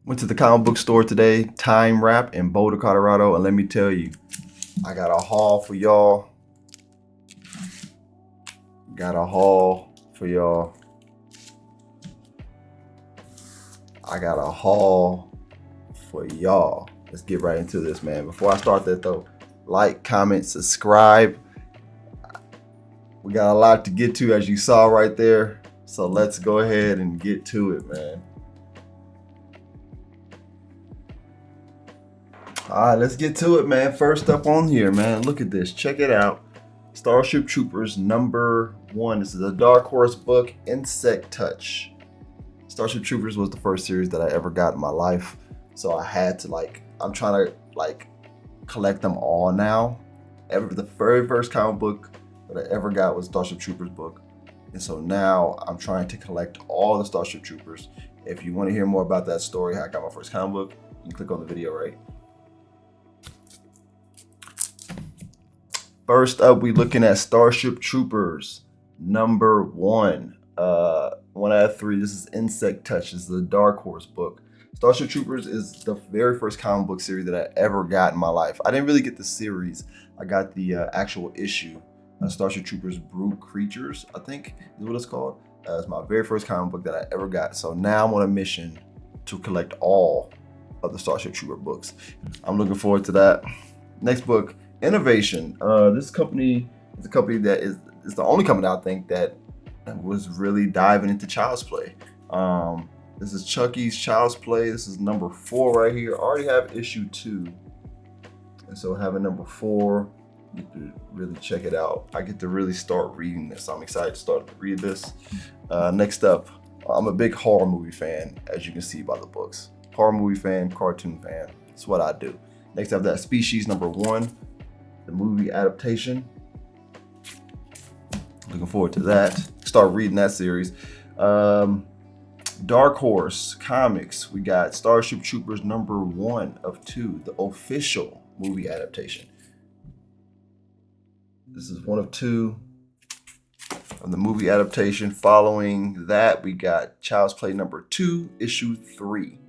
Went to the comic book store today, Time Wrap in Boulder, Colorado, and let me tell you, I got a haul for y'all. Got a haul for y'all. I got a haul for y'all. Let's get right into this, man. Before I start that though, like, comment, subscribe. We got a lot to get to, as you saw right there. So let's go ahead and get to it, man. All right, let's get to it, man. First up on here, man, look at this. Check it out. Starship Troopers #1. This is a Dark Horse book, Insect Touch. Starship Troopers was the first series that I ever got in my life. So I had to I'm trying to collect them all now. The very first comic book that I ever got was Starship Troopers book. And so now I'm trying to collect all the Starship Troopers. If you want to hear more about that story, how I got my first comic book, you can click on the video right. First up, we looking at Starship Troopers #1. 1 out of 3. This is Insect Touch. This is a Dark Horse book. Starship Troopers is the very first comic book series that I ever got in my life. I didn't really get the series. I got the actual issue. Starship Troopers Brute Creatures, I think is what it's called. It's my very first comic book that I ever got. So now I'm on a mission to collect all of the Starship Trooper books. I'm looking forward to that. Next book, Innovation. This company is a company that is the only company I think that was really diving into Child's Play. This is Chucky's Child's Play. This is #4 right here. I already have issue 2. And so having #4, you get to really check it out. I get to really start reading this. I'm excited to start to read this. Next up, I'm a big horror movie fan, as you can see by the books. Horror movie fan, cartoon fan. That's what I do. Next up, that Species #1, the movie adaptation. Looking forward to that. Start reading that series. Dark Horse Comics. We got Starship Troopers #1 of 2, the official movie adaptation. This is 1 of 2 of the movie adaptation. Following that, we got Child's Play #2, issue 3.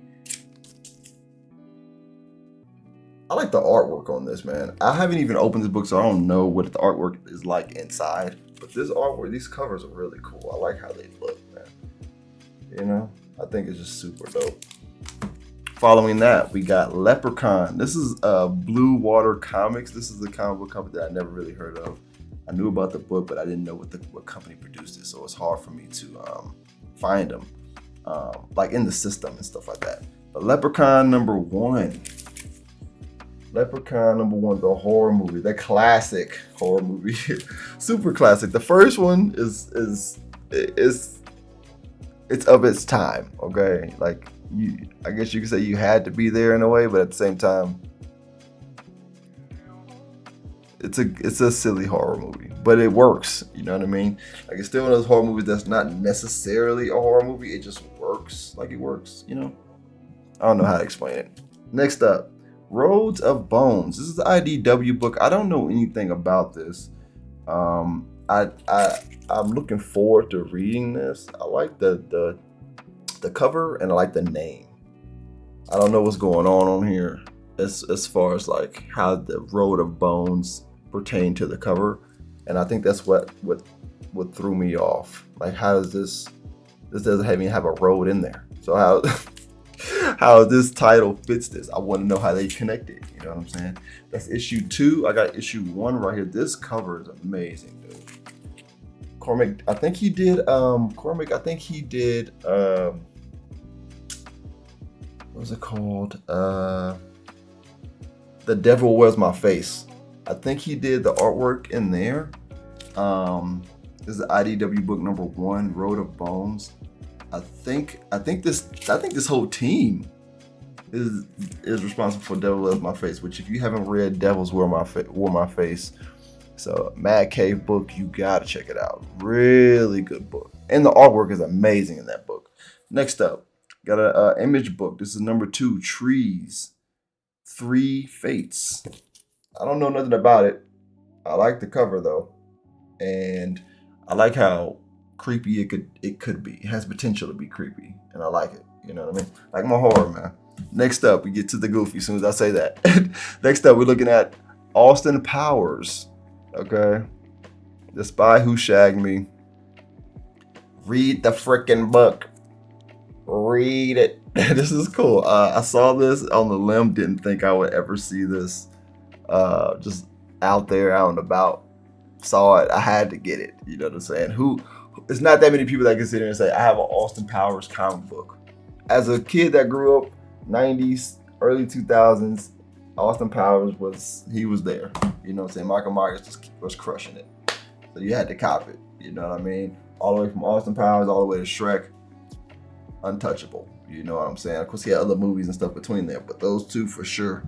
I like the artwork on this, man. I haven't even opened this book, so I don't know what the artwork is like inside. But this artwork, these covers are really cool. I like how they look, man. You know, I think it's just super dope. Following that, we got Leprechaun. This is Blue Water Comics. This is a comic book company that I never really heard of. I knew about the book, but I didn't know what company produced it, so it's hard for me to find them, in the system and stuff like that. But Leprechaun #1. Leprechaun #1, the horror movie, the classic horror movie, super classic. The first one is it's of its time, okay? I guess you could say you had to be there in a way, but at the same time, it's a silly horror movie, but it works. You know what I mean? It's still one of those horror movies that's not necessarily a horror movie. It just works. It works. You know? I don't know how to explain it. Next up, Roads of Bones. This is the IDW book. I don't know anything about this. I'm looking forward to reading this. I like the cover and I like the name. I don't know what's going on here as far as how the Road of Bones pertain to the cover, and I think that's what threw me off. How does this doesn't even have a road in there? So how this title fits this. I want to know how they connect it. You know what I'm saying? That's issue 2. I got issue 1 right here. This cover is amazing, dude. Cormac, I think he did what was it called? The Devil Wears My Face. I think he did the artwork in there. This is the IDW book #1, Road of Bones. I think this whole team is responsible for Devil Wears My Face, which if you haven't read Devil's Wear My Face, so Mad Cave book, you gotta check it out. Really good book. And the artwork is amazing in that book. Next up, got a Image book. This is #2, Trees, 3 Fates. I don't know nothing about it. I like the cover though. And I like how creepy it could be. It has potential to be creepy, and I like it. You know what I mean? Like my horror, man. Next up, we get to the goofy as soon as I say that. Next up, we're looking at Austin Powers. Okay. The Spy Who Shagged Me. Read the freaking book. Read it. This is cool. I saw this on the limb. Didn't think I would ever see this. Just out there, out and about. Saw it. I had to get it. You know what I'm saying? It's not that many people that can sit here and say, I have an Austin Powers comic book. As a kid that grew up 90s, early 2000s, Austin Powers was there. You know what I'm saying? Michael Myers just was crushing it. So you had to cop it. You know what I mean? All the way from Austin Powers all the way to Shrek. Untouchable. You know what I'm saying? Of course, he had other movies and stuff between there, but those two for sure.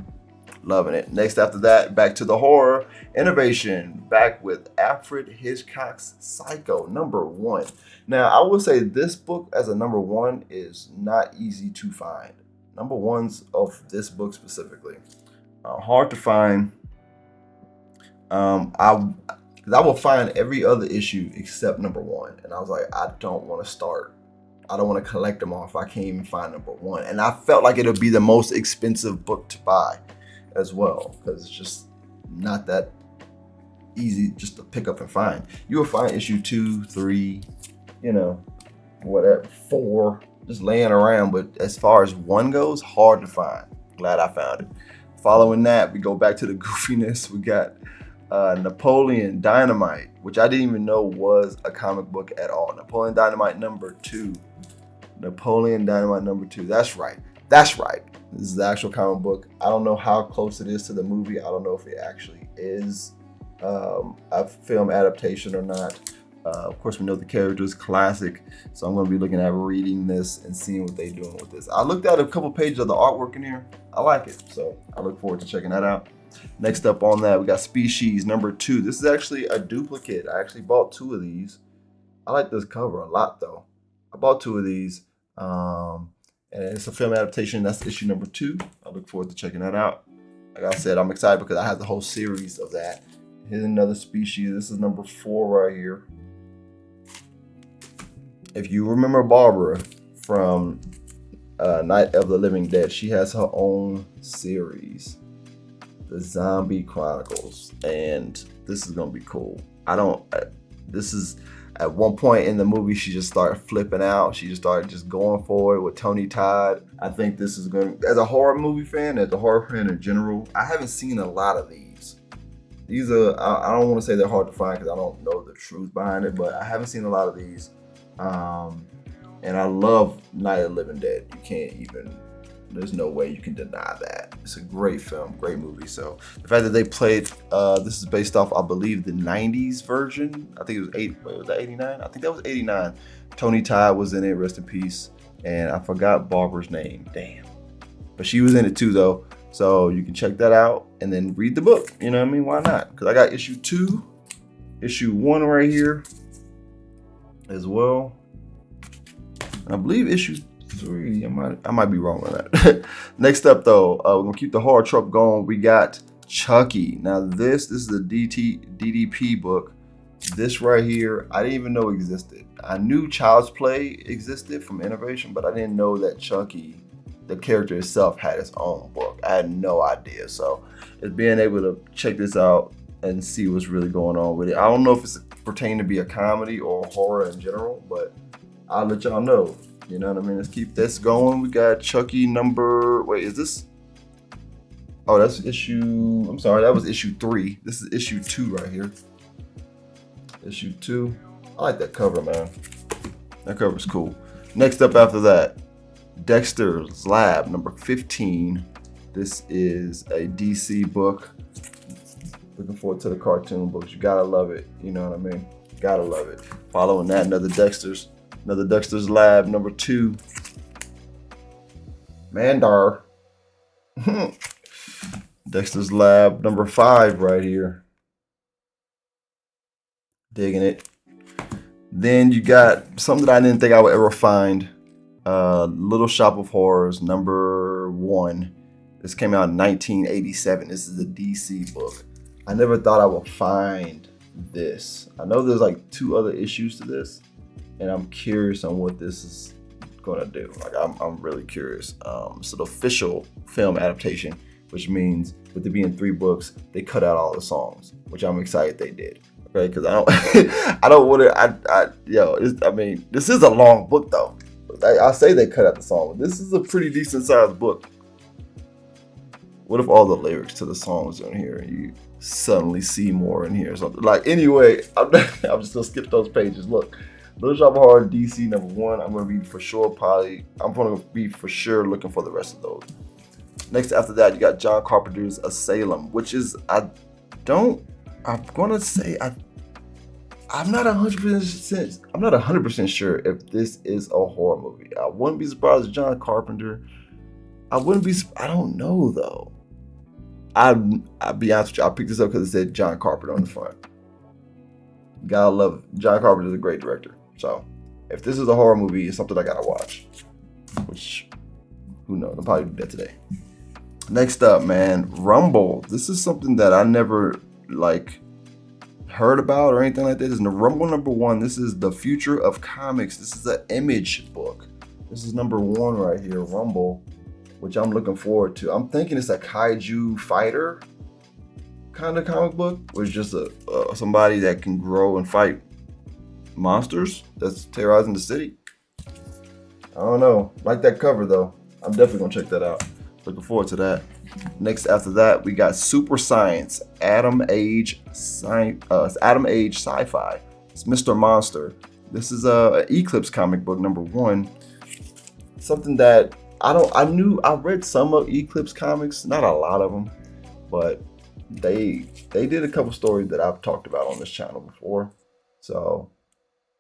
Loving it. Next after that, back to the horror innovation. Back with Alfred Hitchcock's Psycho, #1. Now, I will say this book as a #1 is not easy to find. #1s of this book specifically. Hard to find. I will find every other issue except #1. And I was like, I don't want to start. I don't want to collect them all if I can't even find #1. And I felt like it would be the most expensive book to buy as well, because it's just not that easy just to pick up and find. You will find issue 2, 3, whatever, 4, just laying around. But as far as 1 goes, hard to find. Glad I found it. Following that, we go back to the goofiness. We got Napoleon Dynamite, which I didn't even know was a comic book at all. Napoleon Dynamite #2. Napoleon Dynamite #2. That's right. This is the actual comic book. I don't know how close it is to the movie. I don't know if it actually is a film adaptation or not. Of course, we know the characters, classic. So I'm going to be looking at reading this and seeing what they're doing with this. I looked at a couple pages of the artwork in here. I like it. So I look forward to checking that out. Next up on that, we got Species #2. This is actually a duplicate. I actually bought 2 of these. I like this cover a lot, though. I bought 2 of these. And it's a film adaptation. That's issue #2. I look forward to checking that out. Like I said, I'm excited because I have the whole series of that. Here's another Species. This is #4 right here. If you remember Barbara from Night of the Living Dead, she has her own series, The Zombie Chronicles, and this is gonna be cool. This is at one point in the movie, she just started flipping out. She just started just going for it with Tony Todd. I think this is going to, as a horror movie fan, as a horror fan in general, I haven't seen a lot of these. These are, I don't want to say they're hard to find because I don't know the truth behind it, but I haven't seen a lot of these. And I love Night of the Living Dead. You can't even, there's no way you can deny that. It's a great film, great movie. So the fact that they played, this is based off, I believe, the 90s version. I think it was 89? I think that was 89. Tony Todd was in it, rest in peace. And I forgot Barbara's name, damn. But she was in it too, though. So you can check that out and then read the book. You know what I mean? Why not? Because I got issue 2, issue 1 right here as well. And I believe issue 3, I might be wrong on that. Next up, though, we're gonna keep the horror trope going. We got Chucky. Now this is a DDP book. This right here, I didn't even know existed. I knew Child's Play existed from Innovation, but I didn't know that Chucky, the character itself, had its own book. I had no idea. So it's being able to check this out and see what's really going on with it. I don't know if it's pertaining to be a comedy or horror in general, but I'll let y'all know. You know what I mean? Let's keep this going. We got Chucky is this? Oh, that's issue, I'm sorry, that was issue 3. This is issue 2 right here. Issue 2. I like that cover, man. That cover's cool. Next up after that, Dexter's Lab, number 15. This is a DC book. Looking forward to the cartoon books. You gotta love it. You know what I mean? Gotta love it. Following that, another Dexter's Lab, number 2. Mandar. Dexter's Lab, number 5 right here. Digging it. Then you got something that I didn't think I would ever find. Little Shop of Horrors, number 1. This came out in 1987. This is a DC book. I never thought I would find this. I know there's like 2 other issues to this, and I'm curious on what this is gonna do. Like I'm really curious. So the official film adaptation, which means with it being 3 books, they cut out all the songs, which I'm excited they did. Okay, because I don't I don't want to. I mean, this is a long book though. I say they cut out the song. This is a pretty decent sized book. What if all the lyrics to the songs are in here and you suddenly see more in here or something? Like, anyway, I'm just gonna skip those pages. Look, Little Shop of Horror DC #1. I'm gonna be for sure looking for the rest of those. Next after that, you got John Carpenter's Asylum, which is I'm not 100% sure if this is a horror movie. I wouldn't be surprised if John Carpenter. I don't know though. I'll be honest with you. I picked this up because it said John Carpenter on the front. Gotta love it. John Carpenter is a great director. So if this is a horror movie, it's something I gotta watch. Which, who knows? I'll probably do that today. Next up, man, Rumble. This is something that I never heard about or anything like that. This is Rumble #1. This is the future of comics. This is an Image book. This is #1 right here, Rumble, which I'm looking forward to. I'm thinking it's a kaiju fighter kind of comic book, where it's just somebody that can grow and fight monsters that's terrorizing the city. I don't know. Like that cover though. I'm definitely gonna check that out. Looking forward to that. Next after that, we got Super Science, Atom Age Sci-Fi. It's Mr. Monster. This is a Eclipse comic book #1. Something that I read some of Eclipse comics, not a lot of them, but they did a couple stories that I've talked about on this channel before. So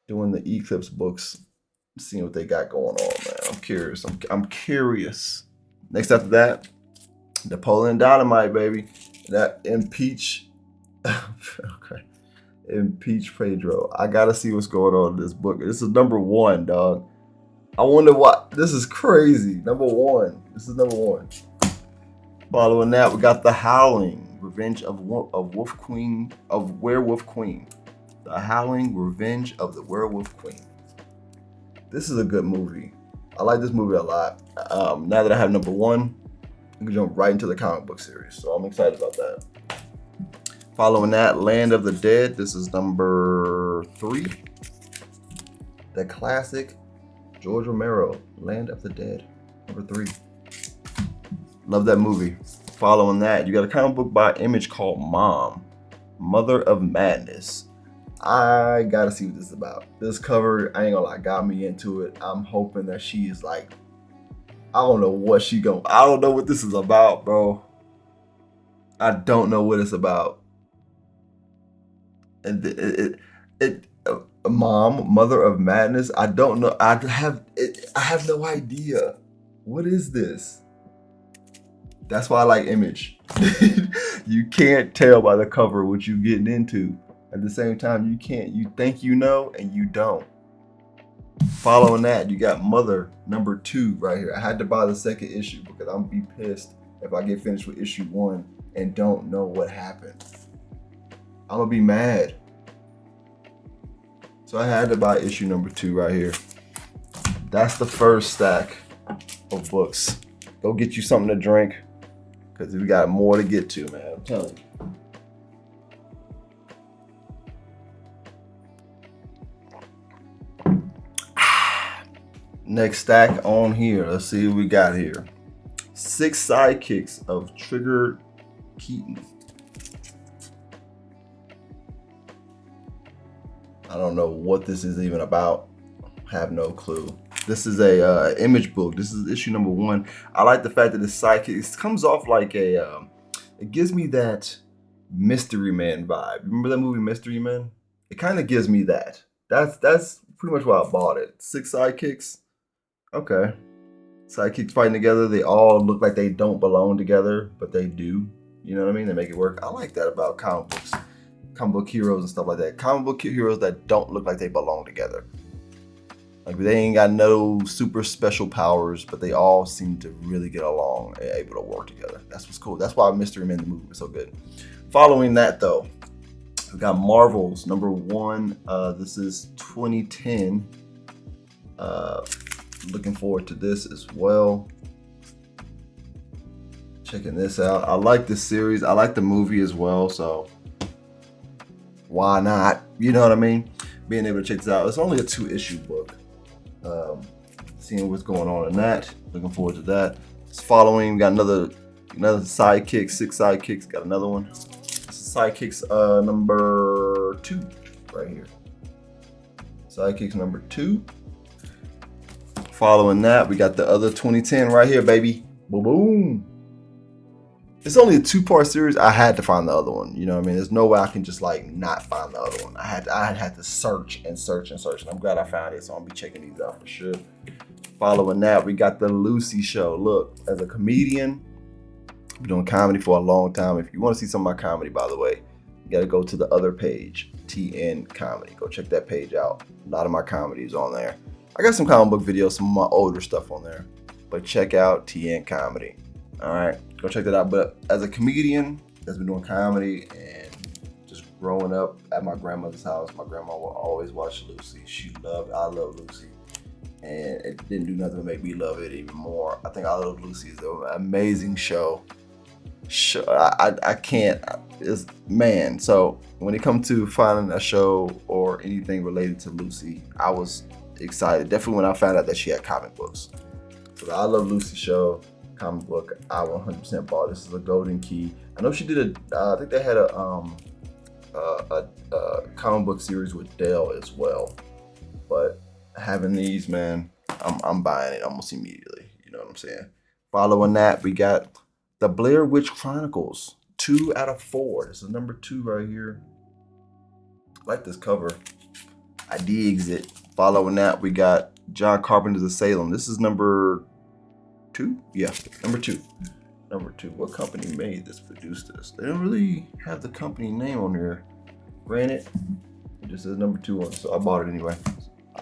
doing the Eclipse books, seeing what they got going on, man. I'm curious. I'm curious. Next after that, Napoleon Dynamite, baby. That Impeach. Okay. Impeach Pedro. I gotta see what's going on in this book. This is #1, dog. I wonder what. This is crazy. #1. This is #1. Following that, we got The Howling, Revenge of Werewolf Queen. The Howling, Revenge of the Werewolf Queen. This is a good movie. I like this movie a lot. Now that I have #1, I can jump right into the comic book series. So I'm excited about that. Following that, Land of the Dead. This is #3. The classic George Romero, Land of the Dead, #3. Love that movie. Following that, you got a comic book by Image called Mom, Mother of Madness. I gotta see what this is about. This cover, I ain't gonna lie, got me into it. I'm hoping that she is I don't know what this is about, bro. I don't know what it's about. And Mom, Mother of Madness. I don't know. I have no idea. What is this? That's why I like Image. You can't tell by the cover what you're getting into. At the same time, you can't. You think you know and you don't. Following that, you got Mother #2 right here. I had to buy the second issue because I'm gonna be pissed if I get finished with issue 1 and don't know what happened. I'm gonna be mad. So I had to buy issue #2 right here. That's the first stack of books. Go get you something to drink, because we got more to get to, man. I'm telling you. Next stack on here. Let's see what we got here. 6 Sidekicks of Trigger Keaton. I don't know what this is even about. Have no clue. This is a Image book. This is issue #1. I like the fact that the sidekick, it comes off like it gives me that Mystery Man vibe. Remember that movie Mystery Man? It kind of gives me that. That's pretty much why I bought it. 6 sidekicks. Okay. Sidekicks fighting together. They all look like they don't belong together, but they do. You know what I mean? They make it work. I like that about comic books. Comic book heroes and stuff like that. Comic book heroes that don't look like they belong together. Like, they ain't got no super special powers, but they all seem to really get along and able to work together. That's what's cool. That's why Mystery Man the movie was so good. Following that though, we got Marvel's #1. This is 2010. Looking forward to this as well. Checking this out. I like this series. I like the movie as well, so why not? You know what I mean? Being able to check this out. It's only a 2-issue book. Seeing what's going on in that. Looking forward to that. It's following. We got another sidekick, 6 sidekicks. Got another one. This is sidekicks number 2 right here. Sidekicks number 2. Following that, we got the other 2010 right here, baby. Boom, boom. It's only a 2-part series. I had to find the other one. You know what I mean? There's no way I can just like not find the other one. I had to search and search and search, and I'm glad I found it. So I'll be checking these out for sure. Following that, we got the Lucy Show. Look, as a comedian, I've been doing comedy for a long time. If you want to see some of my comedy, by the way, you got to go to the other page, TN Comedy. Go check that page out. A lot of my comedy is on there. I got some comic book videos, some of my older stuff on there, but check out TN Comedy. All right, go check that out. But as a comedian that's been doing comedy and just growing up at my grandmother's house, my grandma will always watch Lucy. I love Lucy. And it didn't do nothing but make me love it even more. I think I Love Lucy is an amazing show. I can't, man. So when it comes to finding a show or anything related to Lucy, I was excited. Definitely when I found out that she had comic books. So the I Love Lucy show, comic book, I 100% bought. This is a golden key. I know she did I think they had a comic book series with Dell as well. But having these, man, I'm buying it almost immediately. You know what I'm saying? Following that, we got the Blair Witch Chronicles, 2 out of 4. This is number 2 right here. I like this cover. I digs it. Following that, we got John Carpenter's of Salem. This is number 2? Yeah, number 2. Number 2. What company made this, produced this? They don't really have the company name on here. Granted, it just says number 2 on it, so I bought it anyway.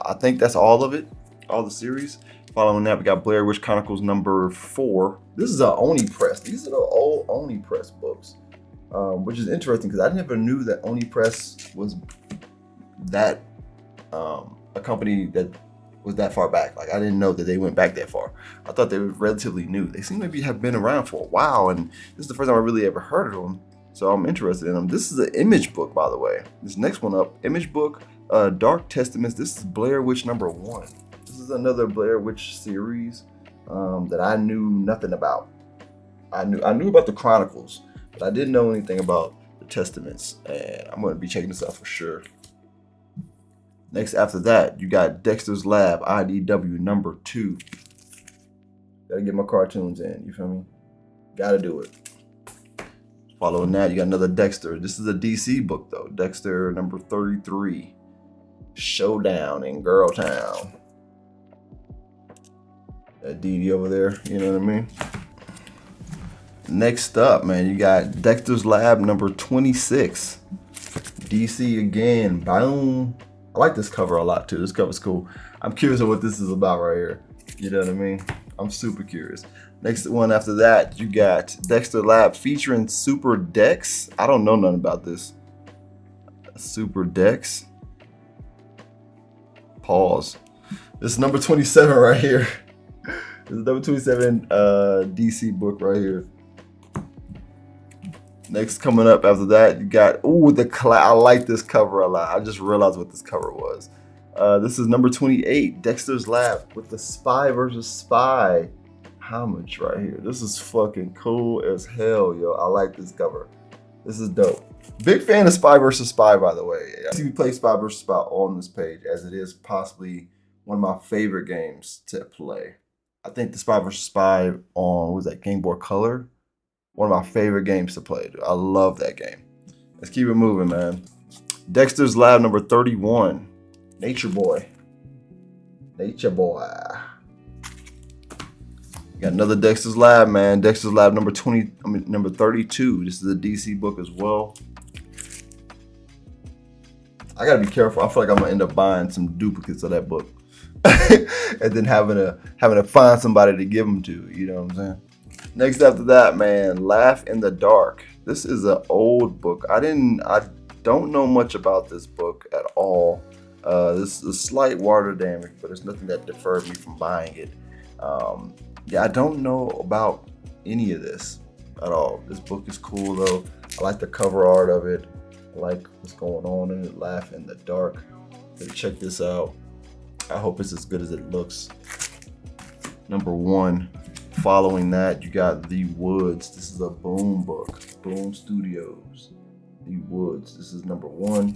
I think that's all of it, all the series. Following that, we got Blair Witch Chronicles number 4. This is a Oni Press. These are the old Oni Press books, which is interesting because I never knew that Oni Press was that a company that was that far back. Like I didn't know that they went back that far. I thought they were relatively new. They seem to have been around for a while, and this is the first time I really ever heard of them. So I'm interested in them. This is an Image book, by the way. This next one up, Image book, Dark Testaments. This is Blair Witch number 1. This is another Blair Witch series that I knew nothing about. I knew about the Chronicles, but I didn't know anything about the Testaments, and I'm going to be checking this out for sure. Next, after that, you got Dexter's Lab, IDW number 2. Gotta get my cartoons in, you feel me? Gotta do it. Following that, you got another Dexter. This is a DC book, though. Dexter number 33. Showdown in Girl Town. That DD over there, you know what I mean? Next up, man, you got Dexter's Lab number 26. DC again. Boom. I like this cover a lot, too. This cover's cool. I'm curious of what this is about right here. You know what I mean? I'm super curious. Next one after that, you got Dexter Lab featuring Super Dex. I don't know nothing about this. Super Dex. Pause. This is number 27 right here. This is number 27 DC book right here. Next coming up after that, you got, I like this cover a lot. I just realized what this cover was. This is number 28, Dexter's Lab with the Spy versus Spy homage right here. This is fucking cool as hell, yo. I like this cover. This is dope. Big fan of Spy versus Spy, by the way. I see we play Spy versus Spy on this page, as it is possibly one of my favorite games to play. I think the Spy versus Spy on, what was that, Game Boy Color? One of my favorite games to play, dude. I love that game. Let's keep it moving, man. Dexter's Lab number 31. Nature Boy. Nature Boy. Got another Dexter's Lab, man. Dexter's Lab number 32. This is a DC book as well. I gotta be careful. I feel like I'm gonna end up buying some duplicates of that book, and then having to find somebody to give them to. You know what I'm saying? Next after that, man, Laugh in the Dark. This is an old book. I don't know much about this book at all. This is a slight water damage, but it's nothing that deferred me from buying it. Yeah, I don't know about any of this at all. This book is cool though. I like the cover art of it. I like what's going on in it. Laugh in the Dark. So check this out. I hope it's as good as it looks. Number 1. Following that, you got The Woods. This is a Boom book. Boom Studios. The Woods. This is number 1.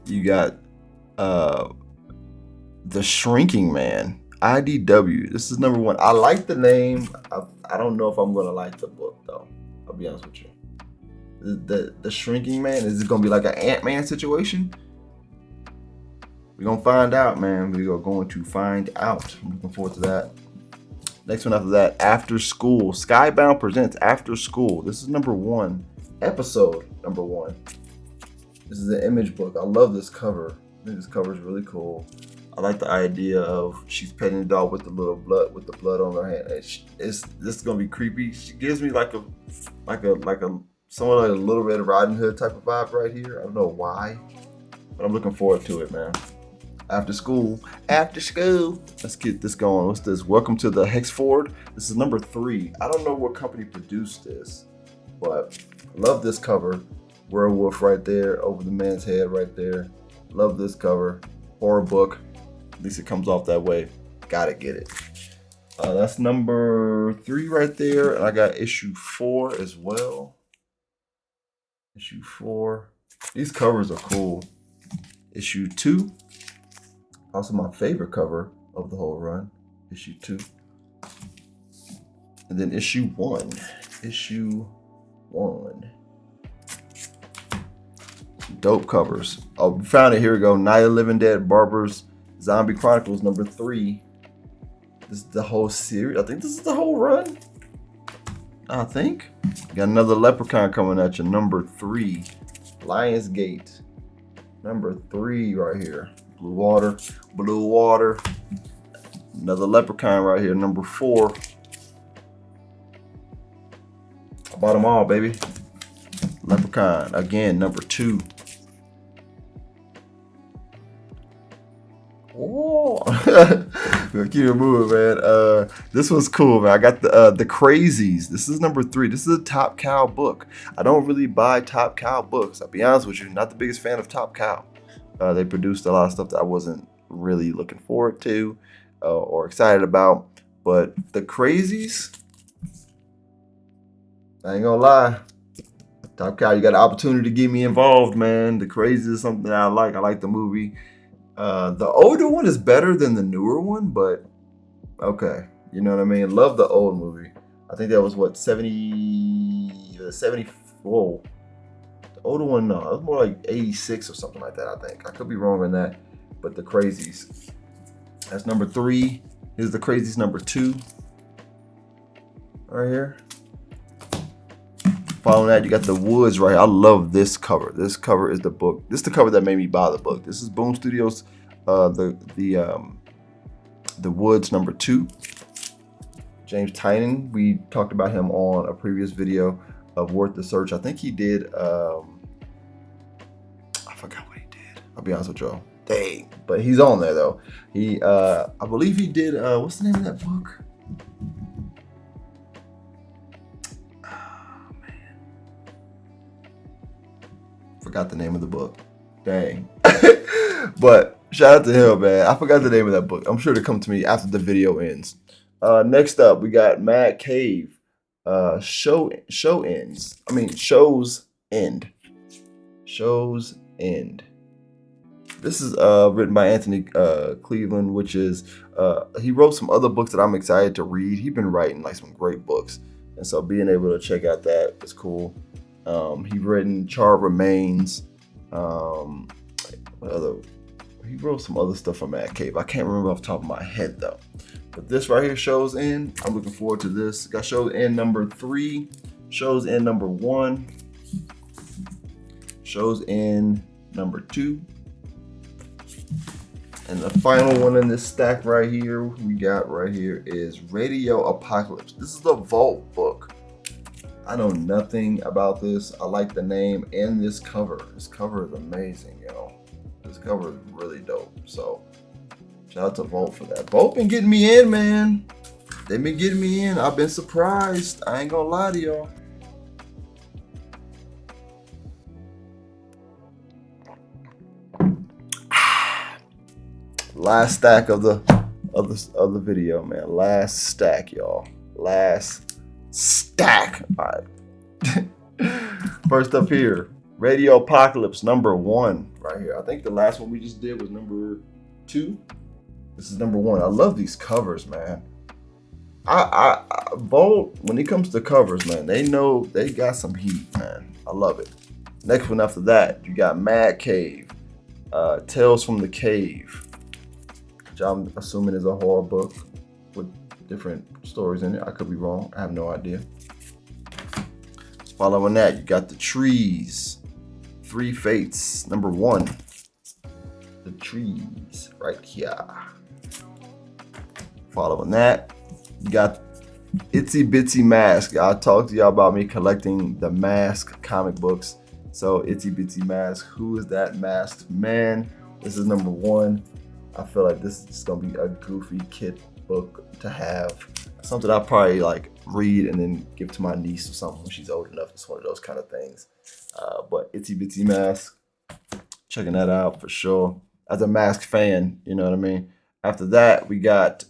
You got The Shrinking Man. IDW. This is number 1. I like the name. I don't know if I'm gonna like the book though. I'll be honest with you. The Shrinking Man, is it gonna be like an Ant-Man situation? We're gonna find out, man. We are going to find out. I'm looking forward to that. Next one after that, After School. Skybound presents After School. This is number 1. Episode number 1. This is an image book. I love this cover. I think this cover is really cool. I like the idea of she's petting the dog with the blood on her hand. This is gonna be creepy. She gives me like a somewhat like a Little Red Riding Hood type of vibe right here. I don't know why, but I'm looking forward to it, man. After School. Let's get this going. What's this? Welcome to the Hexford. This is number 3. I don't know what company produced this, but I love this cover. Werewolf right there over the man's head right there. Love this cover. Horror book. At least it comes off that way. Gotta get it. That's number 3 right there. And I got issue 4 as well. Issue 4. These covers are cool. Issue 2. Also my favorite cover of the whole run. Issue 2. And then issue 1. Issue 1. Dope covers. Oh, we found it. Here we go. Night of Living Dead, Barber's Zombie Chronicles, number 3. This is the whole series. I think this is the whole run. I think. Got another Leprechaun coming at you. Number 3. Lionsgate. Number 3 right here. Blue Water. Another Leprechaun right here. Number 4. I bought them all, baby. Leprechaun. Again, number 2. Oh, we'll keep it moving, man. This was cool, man. I got the Crazies. This is number 3. This is a Top Cow book. I don't really buy Top Cow books. I'll be honest with you, not the biggest fan of Top Cow. They produced a lot of stuff that I wasn't really looking forward to or excited about. But the Crazies, I ain't gonna lie. Top Cow, you got an opportunity to get me involved, man. The Crazies is something that I like. I like the movie. The older one is better than the newer one, but okay. You know what I mean? Love the old movie. I think that was what, 74. The older one, no, it was more like 86 or something like that, I think. I could be wrong on that, but the Crazies. That's number 3. Here's the Crazies number 2. Right here. Following that, you got The Woods right here. I love this cover. This cover is the book. This is the cover that made me buy the book. This is Boom Studios, The Woods number 2. James Tynan. We talked about him on a previous video of Worth the Search. I think he did. I forgot what he did. I'll be honest with y'all. Dang. But he's on there though. He, I believe he did. What's the name of that book? Forgot the name of the book. Dang. But shout out to him, man. I forgot the name of that book. I'm sure it'll come to me after the video ends. Next up, we got Mad Cave. Shows End. Shows End. This is written by Anthony Cleveland, which is he wrote some other books that I'm excited to read. He's been writing like some great books, and so being able to check out that is cool. He written Charred Remains. He wrote some other stuff for Mad Cave. I can't remember off the top of my head though. But this right here, Shows End. I'm looking forward to this. Got Shows End number 3. Shows End number 1. Shows End number 2. And the final one in this stack right here, we got right here is Radio Apocalypse. This is the Vault book. I know nothing about this. I like the name and this cover. This cover is amazing, yo. This cover is really dope. So shout out to Volt for that. Volt been getting me in, man. They been getting me in. I've been surprised. I ain't gonna lie to y'all. Last stack of the video, man. Last stack, y'all. Last stack. All right. First up here, Radio Apocalypse #1 right here. I think the last one we just did was #2. This is #1. I love these covers, man. I Volt, when it comes to covers, man, they know they got some heat, man. I love it. Next one after that, you got Mad Cave, Tales from the Cave, which I'm assuming is a horror book with different stories in it. I could be wrong. I have no idea. Following that, you got The Trees, Three Fates, #1. The Trees, right here. Following that, you got Itsy Bitsy Mask. I talked to y'all about me collecting the Mask comic books. So Itsy Bitsy Mask, who is that masked man? This is #1. I feel like this is just gonna be a goofy kid book to have. Something I'll probably like read and then give to my niece or something when she's old enough. It's one of those kind of things. But Itsy Bitsy Mask, checking that out for sure. As a Mask fan, you know what I mean? After that, we got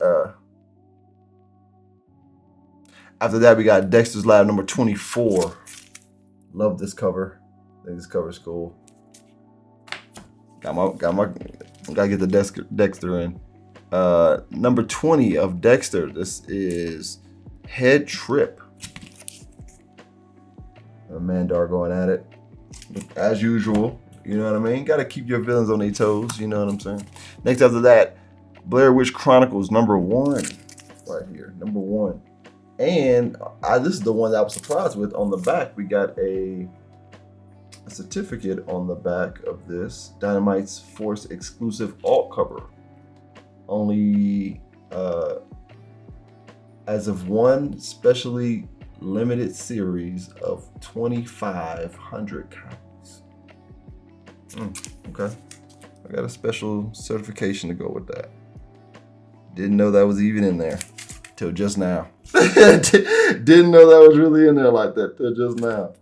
Dexter's Lab #24. Love this cover. I think this cover's cool. Gotta get the Dexter in. #20 of Dexter. This is Head Trip. Mandar going at it as usual. You know what I mean? Gotta keep your villains on their toes. You know what I'm saying? Next after that, Blair Witch Chronicles #1, right here, #1. And this is the one that I was surprised with. On the back, we got a certificate on the back of this. Dynamite's Force exclusive alt cover. Only as of one specially limited series of 2,500 copies. Okay. I got a special certification to go with that. Didn't know that was even in there till just now. Didn't know that was really in there like that till just now.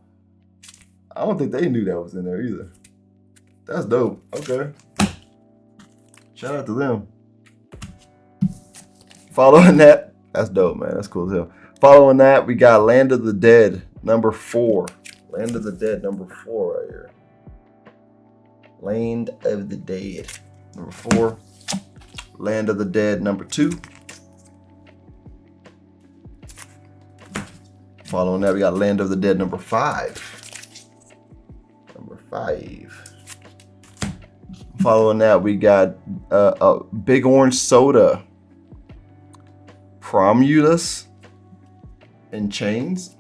I don't think they knew that was in there either. That's dope. Okay. Shout out to them. Following that, that's dope, man. That's cool as hell. Following that, we got Land of the Dead #4. Land of the Dead #4 right here. Land of the Dead #4. Land of the Dead #2. Following that, we got Land of the Dead #5. Following that, we got a Big Orange Soda, Promulus in Chains.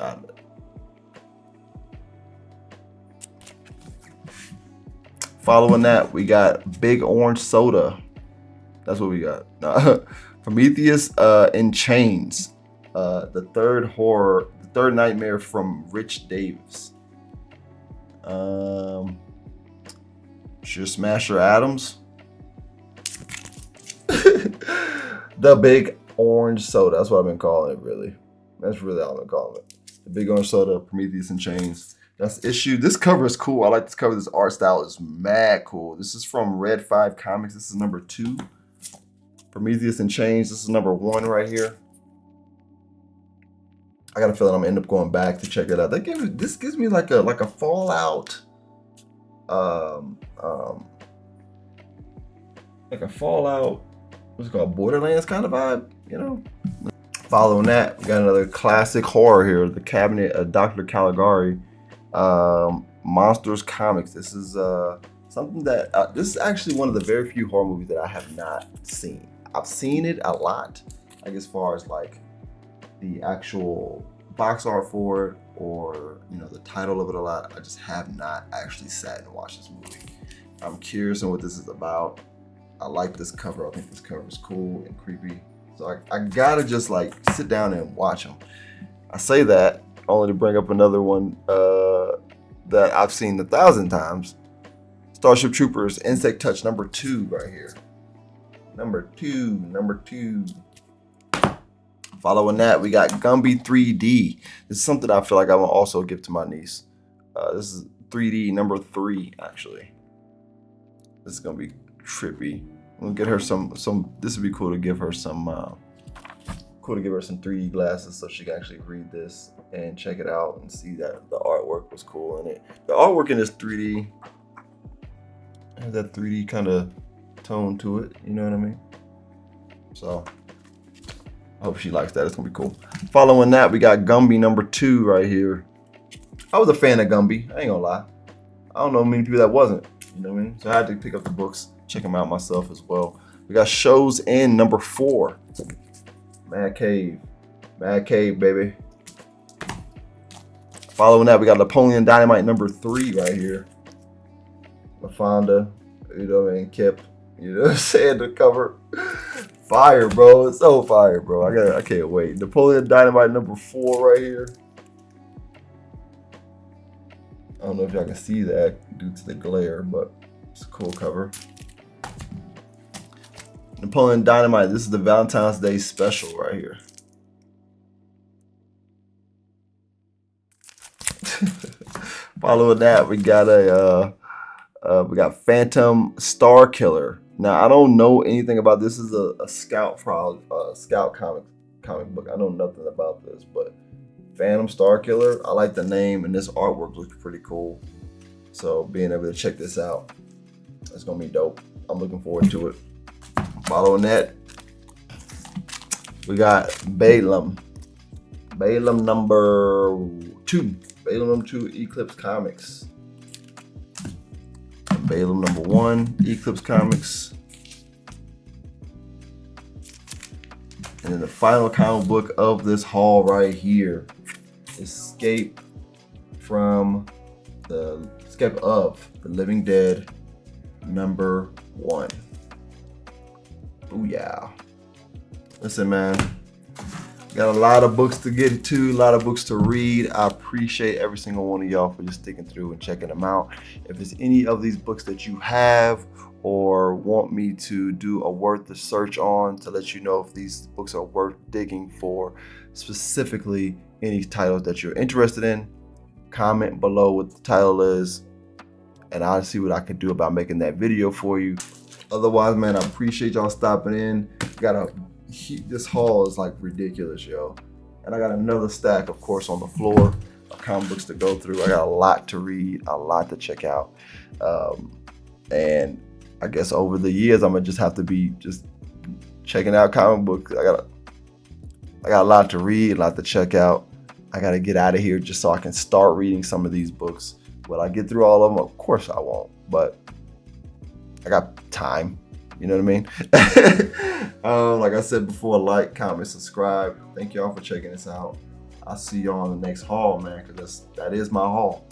Following that, we got Big Orange Soda. That's what we got. Prometheus in Chains. The third nightmare from Rich Davis. Sure, Smasher Adams. The Big Orange Soda. That's what I've been calling it, really. That's really all I've been calling it. The Big Orange Soda, Prometheus in Chains. That's issue. This cover is cool. I like this cover. This art style is mad cool. This is from Red 5 Comics. This is #2. Prometheus in Chains. This is #1 right here. I got a feeling I'm gonna end up going back to check it out. This gives me like a Fallout, like a Fallout, what's it called, Borderlands kind of vibe, you know. Following that, we got another classic horror here, The Cabinet of Dr. Caligari, Monsters Comics. This is something that this is actually one of the very few horror movies that I have not seen. I've seen it a lot, like as far as like the actual box art for it, or the title of it a lot. I just have not actually sat and watched this movie. I'm curious on what this is about. I like this cover. I think this cover is cool and creepy. So I gotta just like sit down and watch them. I say that only to bring up another one that I've seen 1,000 times. Starship Troopers Insect Touch number 2 right here. Number two. Following that, we got Gumby 3D. This is something I feel like I will also give to my niece. This is 3D number 3, actually. This is gonna be trippy. We'll get her some. This would be cool to give her some. Cool to give her some 3D glasses so she can actually read this and check it out and see that the artwork was cool in it. The artwork in this 3D has that 3D kind of tone to it. You know what I mean? So I hope she likes that. It's gonna be cool. Following that, we got Gumby number 2 right here. I was a fan of Gumby. I ain't gonna lie. I don't know many people that wasn't. You know what I mean? So I had to pick up the books, check them out myself as well. We got Shows In number 4. Mad Cave, baby. Following that, we got Napoleon Dynamite number 3 right here. LaFonda, you know what I mean? Kip, you know what I'm saying? The cover, fire, bro. It's so fire, bro. I can't wait. Napoleon Dynamite number 4 right here. I don't know if y'all can see that due to the glare, but it's a cool cover. Napoleon Dynamite, this is the Valentine's Day special right here. Following that, we got Phantom Star Killer. Now I don't know anything about this. This is a Scout comic book. I know nothing about this, but Phantom Star Killer. I like the name, and this artwork looks pretty cool. So being able to check this out, it's gonna be dope. I'm looking forward to it. Following that, we got Balaam. Balaam number 2. Balaam number 2, Eclipse Comics. And Balaam number 1, Eclipse Comics. And then the final comic book of this haul right here, Escape of the Living Dead number 1. Booyah. Listen, man, got a lot of books to get to, a lot of books to read. I appreciate every single one of y'all for just sticking through and checking them out. If there's any of these books that you have or want me to do a worth the search on to let you know if these books are worth digging for, specifically any titles that you're interested in, comment below what the title is, and I'll see what I can do about making that video for you. Otherwise, man, I appreciate y'all stopping in. This haul is like ridiculous, yo. And I got another stack, of course, on the floor of comic books to go through. I got a lot to read, a lot to check out. And I guess over the years, I'm gonna just have to be just checking out comic books. I got a lot to read, a lot to check out. I gotta get out of here just so I can start reading some of these books. Will I get through all of them? Of course I won't, but I got time. You know what I mean? Like I said before, like, comment, subscribe. Thank y'all for checking this out. I'll see y'all on the next haul, man, because that is my haul.